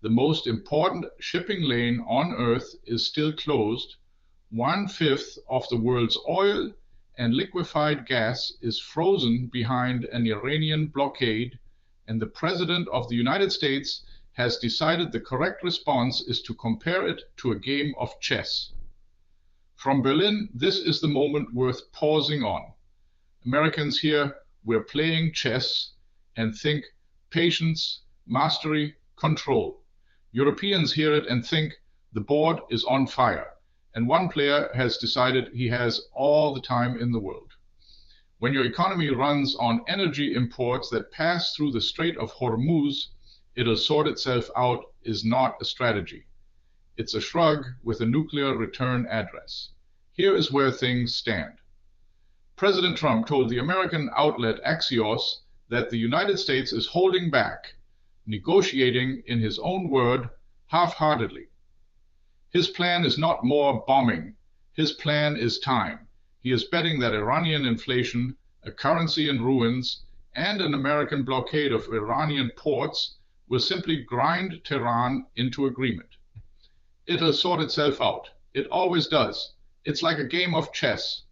The most important shipping lane on Earth is still closed. 1/5 of the world's oil and liquefied gas is frozen behind an Iranian blockade, and the President of the United States has decided the correct response is to compare it to a game of chess. From Berlin, this is the moment worth pausing on. Americans here, we're playing chess and think patience, mastery, control. Europeans hear it and think the board is on fire, and one player has decided he has all the time in the world. When your economy runs on energy imports that pass through the Strait of Hormus, it'll sort itself out is not a strategy. It's a shrug with a nuclear return address. Here is where things stand. President Trump told the American outlet Axios that the United States is holding back, negotiating, in his own word, half-heartedly. His plan is not more bombing. His plan is time. He is betting that Iranian inflation, a currency in ruins, and an American blockade of Iranian ports will simply grind Tehran into agreement. It'll sort itself out. It always does. It's like a game of chess.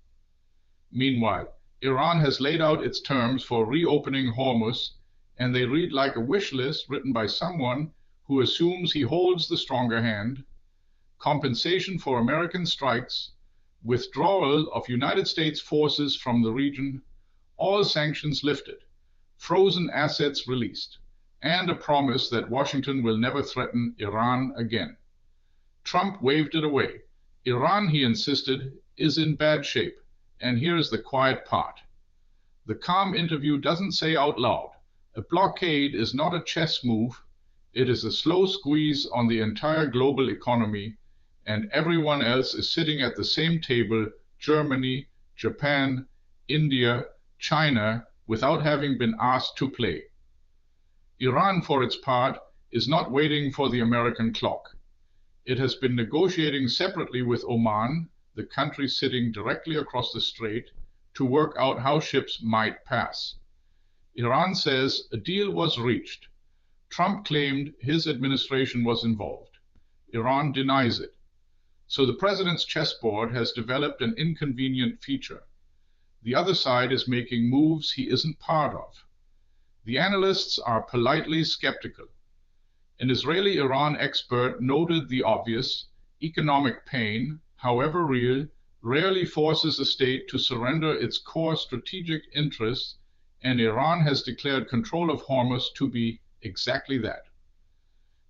Meanwhile, Iran has laid out its terms for reopening Hormuz, and they read like a wish list written by someone who assumes he holds the stronger hand: compensation for American strikes, withdrawal of United States forces from the region, all sanctions lifted, frozen assets released, and a promise that Washington will never threaten Iran again. Trump waved it away. Iran, he insisted, is in bad shape, and here's the quiet part. The calm interview doesn't say out loud, a blockade is not a chess move, it is a slow squeeze on the entire global economy, and everyone else is sitting at the same table, Germany, Japan, India, China, without having been asked to play. Iran, for its part, is not waiting for the American clock. It has been negotiating separately with Oman, the country sitting directly across the strait, to work out how ships might pass. Iran says a deal was reached. Trump claimed his administration was involved. Iran denies it. So the president's chessboard has developed an inconvenient feature. The other side is making moves he isn't part of. The analysts are politely skeptical. An Israeli-Iran expert noted the obvious: economic pain, however real, rarely forces a state to surrender its core strategic interests, and Iran has declared control of Hormuz to be exactly that.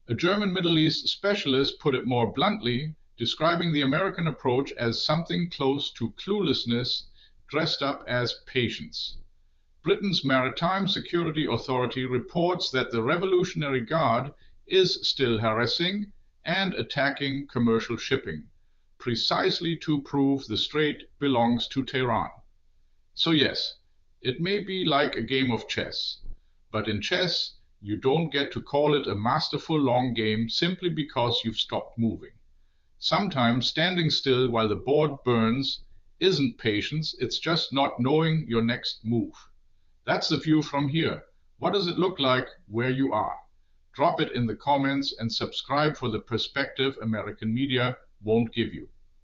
A German Middle East specialist put it more bluntly, describing the American approach as something close to cluelessness dressed up as patience. Britain's Maritime Security Authority reports that the Revolutionary Guard is still harassing and attacking commercial shipping, precisely to prove the strait belongs to Tehran. So yes, it may be like a game of chess, but in chess, you don't get to call it a masterful long game simply because you've stopped moving. Sometimes standing still while the board burns isn't patience, it's just not knowing your next move. That's the view from here. What does it look like where you are? Drop it in the comments and subscribe for the perspective American media won't give you.